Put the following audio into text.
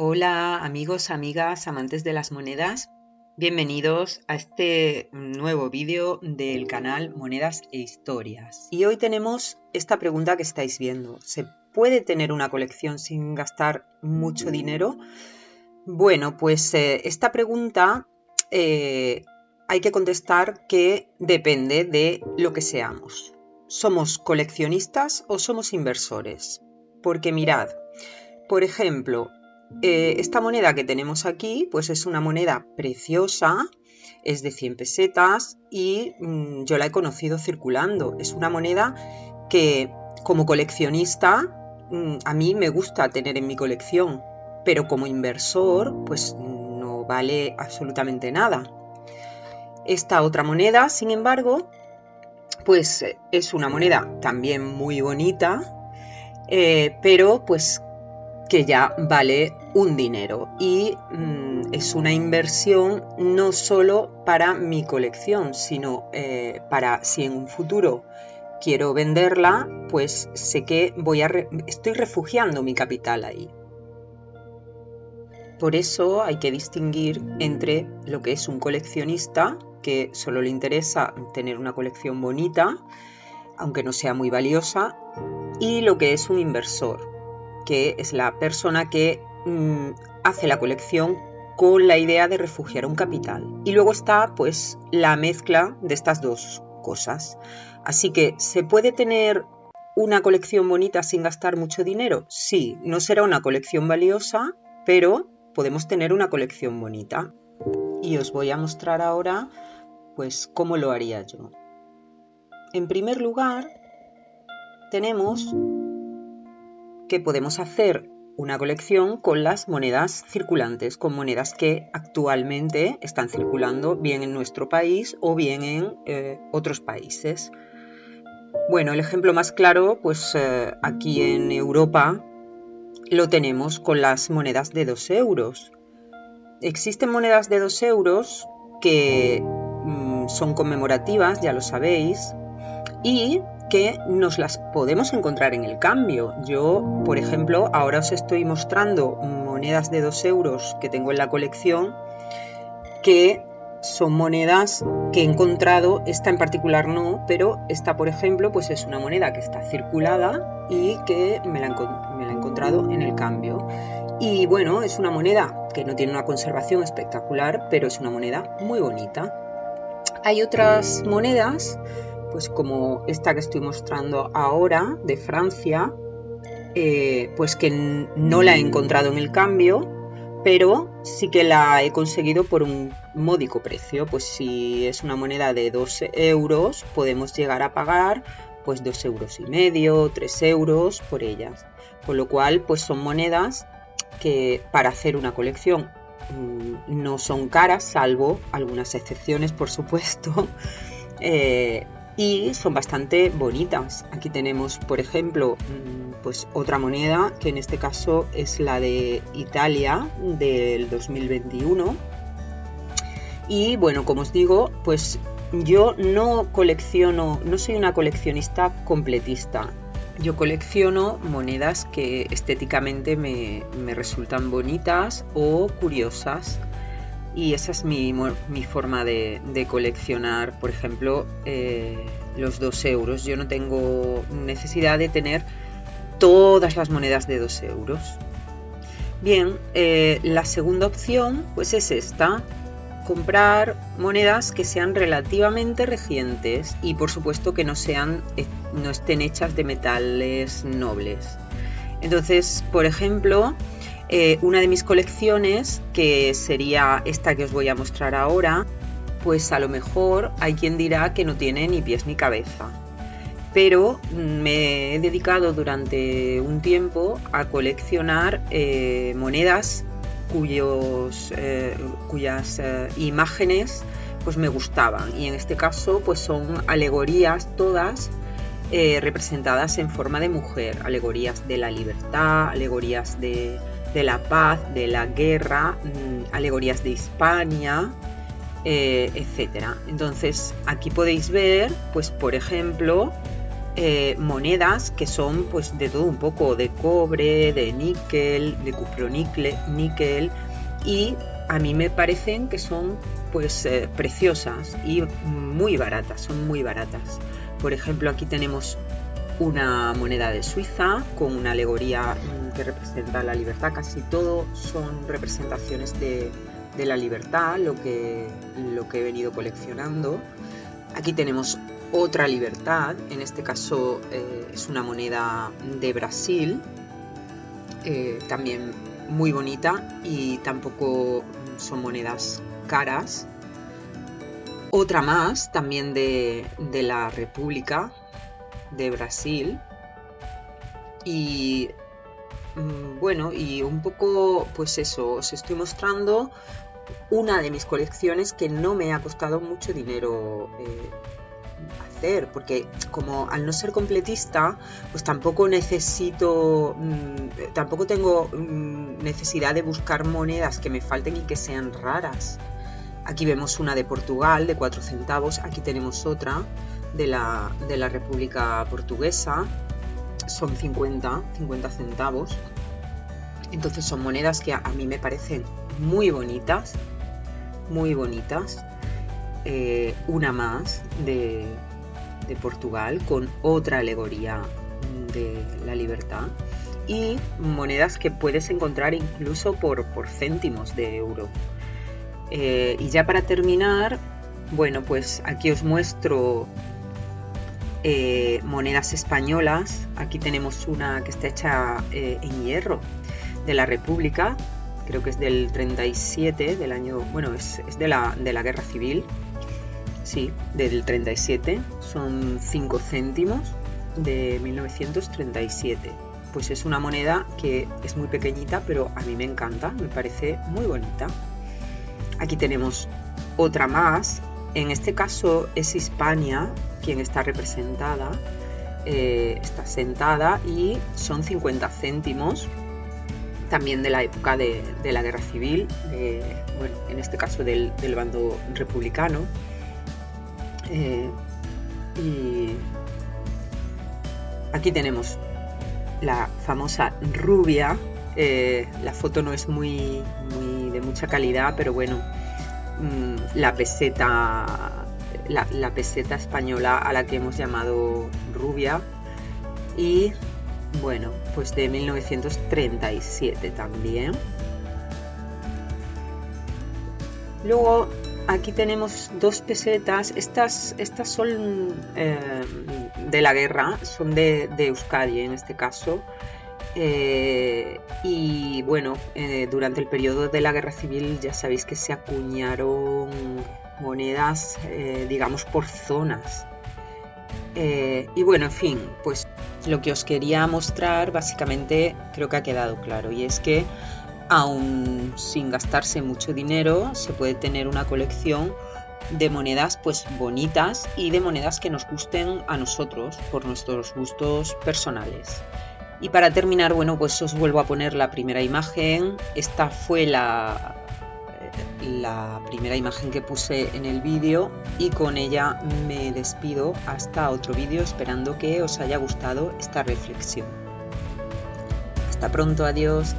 Hola amigos, amigas, amantes de las monedas. Bienvenidos a este nuevo vídeo del canal Monedas e Historias. Y hoy tenemos esta pregunta que estáis viendo. ¿Se puede tener una colección sin gastar mucho dinero? Bueno, pues esta pregunta hay que contestar que depende de lo que seamos. ¿Somos coleccionistas o somos inversores? Porque mirad, por ejemplo, esta moneda que tenemos aquí, pues es una moneda preciosa, es de 100 pesetas y yo la he conocido circulando. Es una moneda que como coleccionista a mí me gusta tener en mi colección, pero como inversor pues no vale absolutamente nada. Esta otra moneda, sin embargo, pues es una moneda también muy bonita, pero pues que ya vale un dinero y es una inversión no solo para mi colección, sino para si en un futuro quiero venderla, pues sé que estoy refugiando mi capital ahí. Por eso hay que distinguir entre lo que es un coleccionista, que solo le interesa tener una colección bonita, aunque no sea muy valiosa, y lo que es un inversor, que es la persona que hace la colección con la idea de refugiar un capital. Y luego está pues la mezcla de estas dos cosas. Así que, ¿se puede tener una colección bonita sin gastar mucho dinero? Sí, no será una colección valiosa, pero podemos tener una colección bonita. Y os voy a mostrar ahora pues cómo lo haría yo. En primer lugar, tenemos que podemos hacer una colección con las monedas circulantes, con monedas que actualmente están circulando bien en nuestro país o bien en otros países. Bueno, el ejemplo más claro, pues aquí en Europa lo tenemos con las monedas de 2 euros. Existen monedas de 2 euros que son conmemorativas, ya lo sabéis, y que nos las podemos encontrar en el cambio. Yo, por ejemplo, ahora os estoy mostrando monedas de 2 euros que tengo en la colección, que son monedas que he encontrado. Esta en particular no, pero esta, por ejemplo, pues es una moneda que está circulada y que me la he encontrado en el cambio. Y bueno, es una moneda que no tiene una conservación espectacular, pero es una moneda muy bonita. Hay otras monedas, pues como esta que estoy mostrando ahora, de Francia, pues que no la he encontrado en el cambio, pero sí que la he conseguido por un módico precio. Pues si es una moneda de 2 euros, podemos llegar a pagar pues 2,5 euros, 3 euros por ellas. Con lo cual, pues son monedas que para hacer una colección no son caras, salvo algunas excepciones, por supuesto, y son bastante bonitas. Aquí tenemos, por ejemplo, pues otra moneda, que en este caso es la de Italia del 2021. Y bueno, como os digo, pues yo no colecciono, no soy una coleccionista completista. Yo colecciono monedas que estéticamente me resultan bonitas o curiosas. Y esa es mi forma de coleccionar, por ejemplo, los 2 euros. Yo no tengo necesidad de tener todas las monedas de 2 euros. Bien, la segunda opción pues es esta: comprar monedas que sean relativamente recientes y por supuesto que no estén hechas de metales nobles. Entonces, por ejemplo, una de mis colecciones, que sería esta que os voy a mostrar ahora, pues a lo mejor hay quien dirá que no tiene ni pies ni cabeza. Pero me he dedicado durante un tiempo a coleccionar monedas cuyas imágenes pues me gustaban, y en este caso pues son alegorías todas representadas en forma de mujer, alegorías de la libertad, alegorías de la paz, de la guerra, alegorías de Hispania, etcétera. Entonces aquí podéis ver, pues por ejemplo, monedas que son pues de todo un poco, de cobre, de níquel, de cuproníquel, y a mí me parecen que son pues preciosas y muy baratas, son muy baratas. Por ejemplo, aquí tenemos una moneda de Suiza con una alegoría que representa la libertad. Casi todo son representaciones de la libertad, lo que he venido coleccionando. Aquí tenemos otra libertad, en este caso es una moneda de Brasil, también muy bonita y tampoco son monedas caras. Otra más, también de la República de Brasil, y bueno, y un poco pues eso, os estoy mostrando una de mis colecciones que no me ha costado mucho dinero hacer, porque como al no ser completista, pues tampoco necesito, tampoco tengo necesidad de buscar monedas que me falten y que sean raras. Aquí vemos una de Portugal de 4 centavos, aquí tenemos otra de la República Portuguesa, son 50 centavos. Entonces son monedas que a mí me parecen muy bonitas, muy bonitas. Una más de Portugal con otra alegoría de la libertad, y monedas que puedes encontrar incluso por céntimos de euro. Y ya para terminar, bueno, pues aquí os muestro monedas españolas. Aquí tenemos una que está hecha en hierro de la República, creo que es del 37, del año, bueno, es de la Guerra Civil, sí, del 37, son 5 céntimos de 1937. Pues es una moneda que es muy pequeñita, pero a mí me encanta, me parece muy bonita. Aquí tenemos otra más, en este caso es Hispania quien está representada, está sentada, y son 50 céntimos, también de la época de la Guerra Civil, bueno, en este caso del bando republicano. Y aquí tenemos la famosa rubia. La foto no es muy de mucha calidad, pero bueno, la peseta española a la que hemos llamado rubia, y bueno, pues de 1937 también. Luego aquí tenemos 2 pesetas, estas son de la guerra, son de Euskadi en este caso. Y bueno, durante el periodo de la Guerra Civil ya sabéis que se acuñaron monedas, digamos, por zonas. Y bueno, en fin, pues lo que os quería mostrar básicamente creo que ha quedado claro, y es que aún sin gastarse mucho dinero se puede tener una colección de monedas pues bonitas, y de monedas que nos gusten a nosotros por nuestros gustos personales. Y para terminar, bueno, pues os vuelvo a poner la primera imagen. Esta fue la primera imagen que puse en el vídeo, y con ella me despido hasta otro vídeo, esperando que os haya gustado esta reflexión. Hasta pronto, adiós.